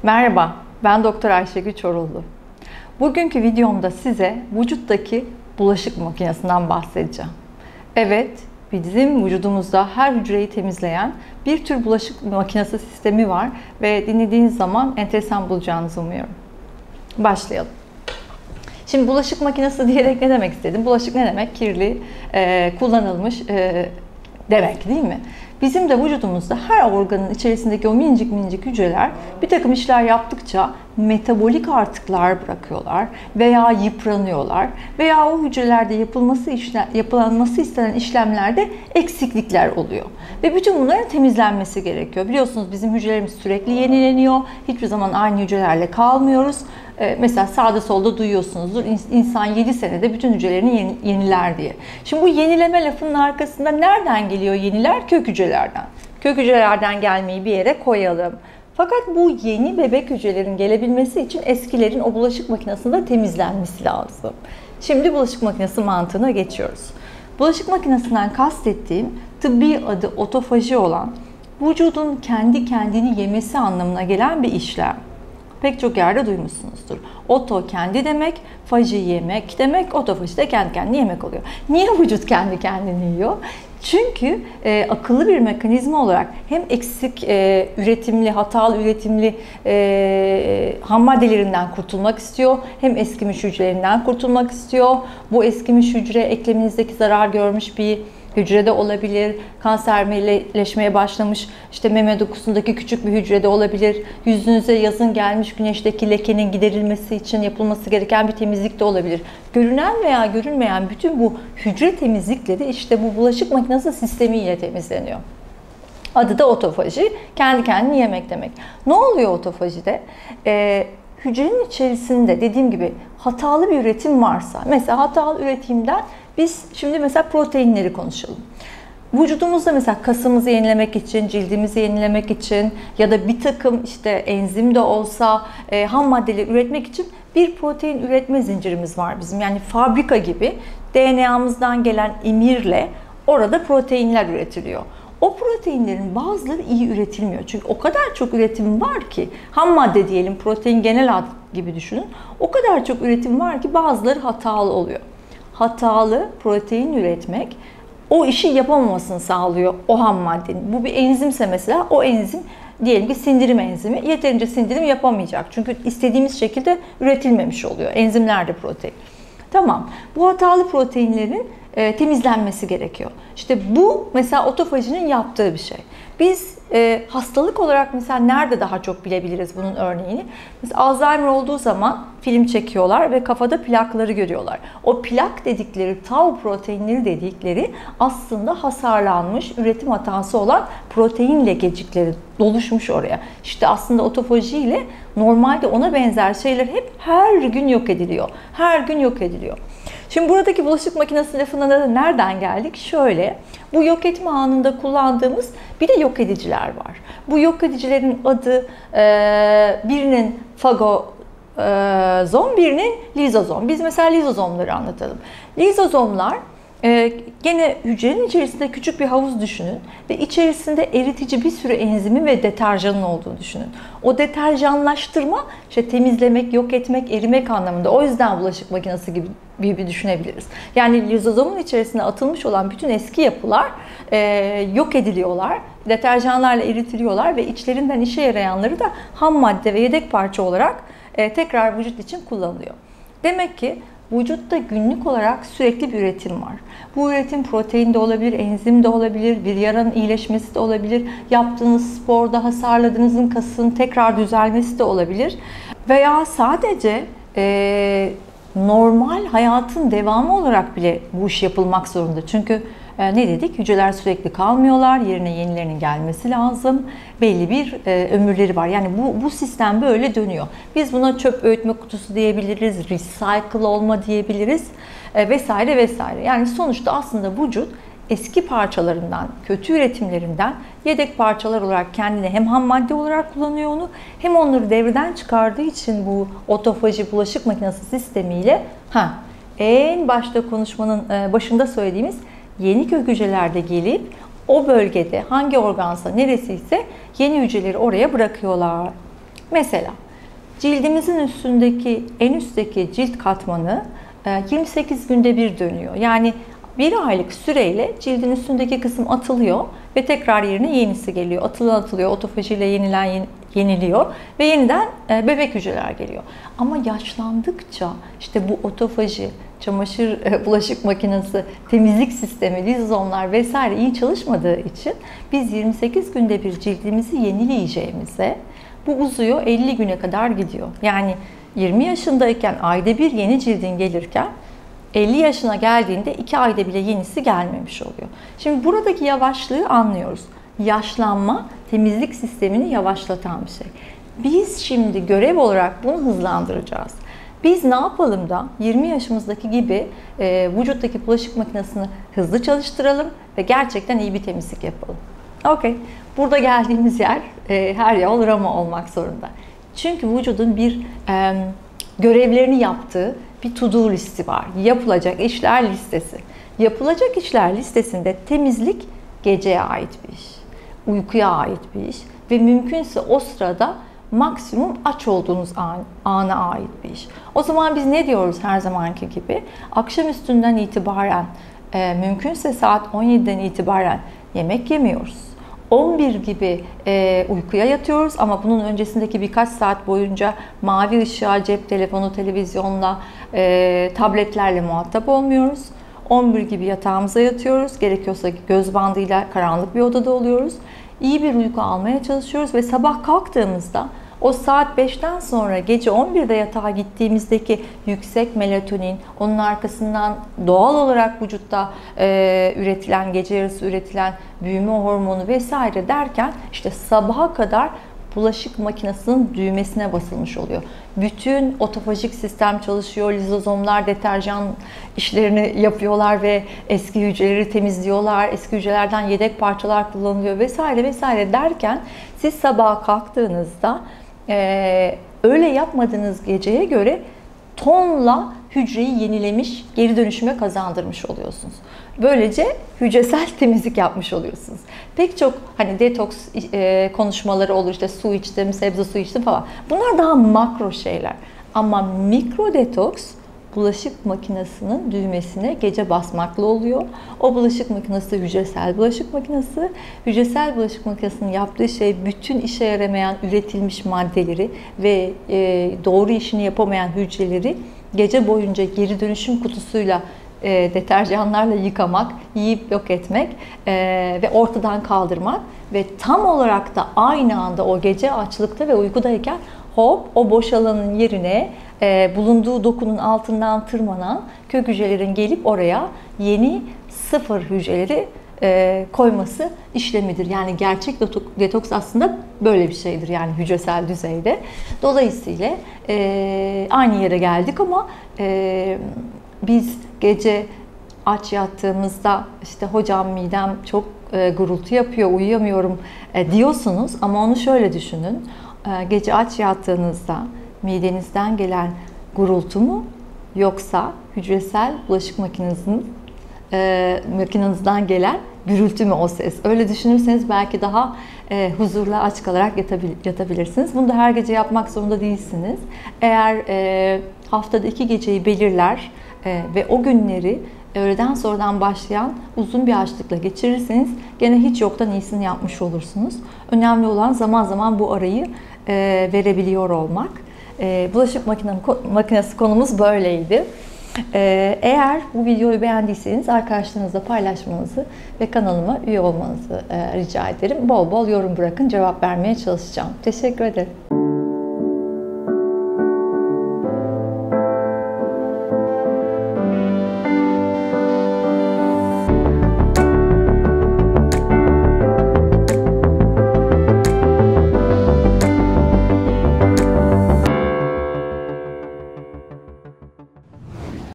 Merhaba, ben Doktor Ayşegül Çorullu. Bugünkü videomda size vücuttaki bulaşık makinesinden bahsedeceğim. Evet, bizim vücudumuzda her hücreyi temizleyen bir tür bulaşık makinesi sistemi var ve dinlediğiniz zaman enteresan bulacağınızı umuyorum. Başlayalım. Şimdi bulaşık makinesi diyerek ne demek istedim? Bulaşık ne demek? Kirli, kullanılmış demek değil mi? Bizim de vücudumuzda her organın içerisindeki o minicik hücreler bir takım işler yaptıkça metabolik artıklar bırakıyorlar veya yıpranıyorlar veya o hücrelerde yapılması istenen işlemlerde eksiklikler oluyor. Ve bütün bunların temizlenmesi gerekiyor. Biliyorsunuz bizim hücrelerimiz sürekli yenileniyor. Hiçbir zaman aynı hücrelerle kalmıyoruz. Mesela sağda solda duyuyorsunuzdur. İnsan 7 senede bütün hücrelerini yeniler diye. Şimdi bu yenileme lafının arkasında nereden geliyor yeniler? Kök hücrelerden. Kök hücrelerden gelmeyi bir yere koyalım. Fakat bu yeni bebek hücrelerin gelebilmesi için eskilerin o bulaşık makinesinde temizlenmesi lazım. Şimdi bulaşık makinesi mantığına geçiyoruz. Bulaşık makinesinden kastettiğim tıbbi adı otofaji olan vücudun kendi kendini yemesi anlamına gelen bir işlem. Pek çok yerde duymuşsunuzdur. Oto kendi demek, faji yemek demek, otofaji de kendi kendini yemek oluyor. Niye vücut kendi kendini yiyor? Çünkü akıllı bir mekanizma olarak hem eksik üretimli, hatalı üretimli ham maddelerinden kurtulmak istiyor, hem eskimiş hücrelerinden kurtulmak istiyor. Bu eskimiş hücre ekleminizdeki zarar görmüş bir hücrede olabilir, kanserleşmeye başlamış işte meme dokusundaki küçük bir hücrede olabilir, yüzünüze yazın gelmiş güneşteki lekenin giderilmesi için yapılması gereken bir temizlik de olabilir. Görünen veya görünmeyen bütün bu hücre temizlikleri işte bu bulaşık makinesi sistemiyle temizleniyor. Adı da otofaji, kendi kendini yemek demek. Ne oluyor otofajide? Hücrenin içerisinde dediğim gibi hatalı bir üretim varsa, mesela hatalı üretimden biz şimdi mesela proteinleri konuşalım. Vücudumuzda mesela kasımızı yenilemek için, cildimizi yenilemek için ya da bir takım işte enzim de olsa ham maddeleri üretmek için bir protein üretme zincirimiz var bizim. Yani fabrika gibi DNA'mızdan gelen emirle orada proteinler üretiliyor. O proteinlerin bazıları iyi üretilmiyor. Çünkü o kadar çok üretim var ki, ham madde diyelim, protein genel ad gibi düşünün. O kadar çok üretim var ki bazıları hatalı oluyor. Hatalı protein üretmek o işi yapamamasını sağlıyor o ham maddenin. Bu bir enzimse mesela o enzim diyelim ki sindirim enzimi yeterince sindirim yapamayacak. Çünkü istediğimiz şekilde üretilmemiş oluyor. Enzimler de protein. Tamam. Bu hatalı proteinlerin temizlenmesi gerekiyor. İşte bu mesela otofajinin yaptığı bir şey. Biz hastalık olarak mesela nerede daha çok bilebiliriz bunun örneğini? Mesela Alzheimer olduğu zaman film çekiyorlar ve kafada plakları görüyorlar. O plak dedikleri, tau proteinleri dedikleri aslında hasarlanmış, üretim hatası olan protein lekecikleri doluşmuş oraya. İşte aslında otofaji ile normalde ona benzer şeyler hep her gün yok ediliyor. Her gün yok ediliyor. Şimdi buradaki bulaşık makinesi lafına da nereden geldik? Şöyle, bu yok etme anında kullandığımız bir de yok ediciler var. Bu yok edicilerin adı birinin fagozom, birinin lizozom. Biz mesela lizozomları anlatalım. Lizozomlar gene hücrenin içerisinde küçük bir havuz düşünün ve içerisinde eritici bir sürü enzimi ve deterjanın olduğunu düşünün. O deterjanlaştırma işte temizlemek, yok etmek, erimek anlamında. O yüzden bulaşık makinesi gibi düşünebiliriz. Yani lizozomun içerisine atılmış olan bütün eski yapılar yok ediliyorlar, deterjanlarla eritiliyorlar ve içlerinden işe yarayanları da ham madde ve yedek parça olarak tekrar vücut için kullanılıyor. Demek ki vücutta günlük olarak sürekli bir üretim var. Bu üretim protein de olabilir, enzim de olabilir, bir yaranın iyileşmesi de olabilir, yaptığınız sporda hasarladığınızın kasının tekrar düzelmesi de olabilir. Veya sadece normal hayatın devamı olarak bile bu iş yapılmak zorunda. Çünkü ne dedik? Hücreler sürekli kalmıyorlar. Yerine yenilerinin gelmesi lazım. Belli bir ömürleri var. Yani bu sistem böyle dönüyor. Biz buna çöp öğütme kutusu diyebiliriz, recycle olma diyebiliriz vesaire vesaire. Yani sonuçta aslında vücut eski parçalarından, kötü üretimlerinden yedek parçalar olarak kendine hem ham madde olarak kullanıyor onu, hem onları devreden çıkardığı için bu otofaji bulaşık makinesi sistemiyle en başta konuşmanın başında söylediğimiz yeni kök hücrelerde gelip o bölgede hangi organsa neresiyse yeni hücreleri oraya bırakıyorlar. Mesela cildimizin üstündeki, en üstteki cilt katmanı 28 günde bir dönüyor. Yani bir aylık süreyle cildin üstündeki kısım atılıyor ve tekrar yerine yenisi geliyor. Atılıyor, otofajiyle yeniliyor ve yeniden bebek hücreler geliyor. Ama yaşlandıkça işte bu otofaji, çamaşır bulaşık makinesi, temizlik sistemi, lizozomlar vesaire iyi çalışmadığı için biz 28 günde bir cildimizi yenileyeceğimize bu uzuyor, 50 güne kadar gidiyor. Yani 20 yaşındayken ayda bir yeni cildin gelirken 50 yaşına geldiğinde 2 ayda bile yenisi gelmemiş oluyor. Şimdi buradaki yavaşlığı anlıyoruz. Yaşlanma temizlik sistemini yavaşlatan bir şey. Biz şimdi görev olarak bunu hızlandıracağız. Biz ne yapalım da 20 yaşımızdaki gibi vücuttaki bulaşık makinesini hızlı çalıştıralım ve gerçekten iyi bir temizlik yapalım. Okey. Burada geldiğimiz yer her yol Roma olmak zorunda. Çünkü vücudun bir görevlerini yaptığı bir to-do listi var. Yapılacak işler listesi. Yapılacak işler listesinde temizlik geceye ait bir iş. Uykuya ait bir iş. Ve mümkünse o sırada maksimum aç olduğunuz ana ait bir iş. O zaman biz ne diyoruz her zamanki gibi? Akşamüstünden itibaren, mümkünse saat 17'den itibaren yemek yemiyoruz. 11 gibi uykuya yatıyoruz ama bunun öncesindeki birkaç saat boyunca mavi ışığa, cep telefonu, televizyonla, tabletlerle muhatap olmuyoruz. 11 gibi yatağımıza yatıyoruz. Gerekiyorsa göz bandıyla karanlık bir odada oluyoruz. İyi bir uyku almaya çalışıyoruz ve sabah kalktığımızda o saat 5'ten sonra gece 11'de yatağa gittiğimizdeki yüksek melatonin, onun arkasından doğal olarak vücutta üretilen, gece yarısı üretilen büyüme hormonu vesaire derken işte sabaha kadar bulaşık makinesinin düğmesine basılmış oluyor. Bütün otofajik sistem çalışıyor, lizozomlar deterjan işlerini yapıyorlar ve eski hücreleri temizliyorlar, eski hücrelerden yedek parçalar kullanılıyor vesaire vesaire derken siz sabaha kalktığınızda öyle yapmadığınız geceye göre tonla hücreyi yenilemiş, geri dönüşüme kazandırmış oluyorsunuz. Böylece hücresel temizlik yapmış oluyorsunuz. Pek çok hani detoks konuşmaları olur, işte su içtim, sebze suyu içtim falan. Bunlar daha makro şeyler. Ama mikro detoks bulaşık makinesinin düğmesine gece basmakla oluyor. O bulaşık makinesi hücresel bulaşık makinesi. Hücresel bulaşık makinesinin yaptığı şey bütün işe yaramayan üretilmiş maddeleri ve doğru işini yapamayan hücreleri gece boyunca geri dönüşüm kutusuyla deterjanlarla yıkamak, yiyip yok etmek ve ortadan kaldırmak ve tam olarak da aynı anda o gece açlıkta ve uykudayken hop o boş alanın yerine bulunduğu dokunun altından tırmanan kök hücrelerin gelip oraya yeni sıfır hücreleri koyması işlemidir. Yani gerçek detoks aslında böyle bir şeydir yani hücresel düzeyde. Dolayısıyla aynı yere geldik ama biz gece aç yattığımızda işte hocam midem çok gurultu yapıyor, uyuyamıyorum diyorsunuz ama onu şöyle düşünün. Gece aç yattığınızda midenizden gelen gurultu mu yoksa hücresel bulaşık makinenizden gelen gürültü mü o ses? Öyle düşünürseniz belki daha huzurla aç kalarak yatabilirsiniz. Bunu da her gece yapmak zorunda değilsiniz. Eğer haftada 2 geceyi belirler ve o günleri öğleden sonradan başlayan uzun bir açlıkla geçirirseniz gene hiç yoktan iyisini yapmış olursunuz. Önemli olan zaman zaman bu arayı verebiliyor olmak. Bulaşık makinesi konumuz böyleydi. Eğer bu videoyu beğendiyseniz arkadaşlarınızla paylaşmanızı ve kanalıma üye olmanızı rica ederim. Bol bol yorum bırakın, cevap vermeye çalışacağım. Teşekkür ederim.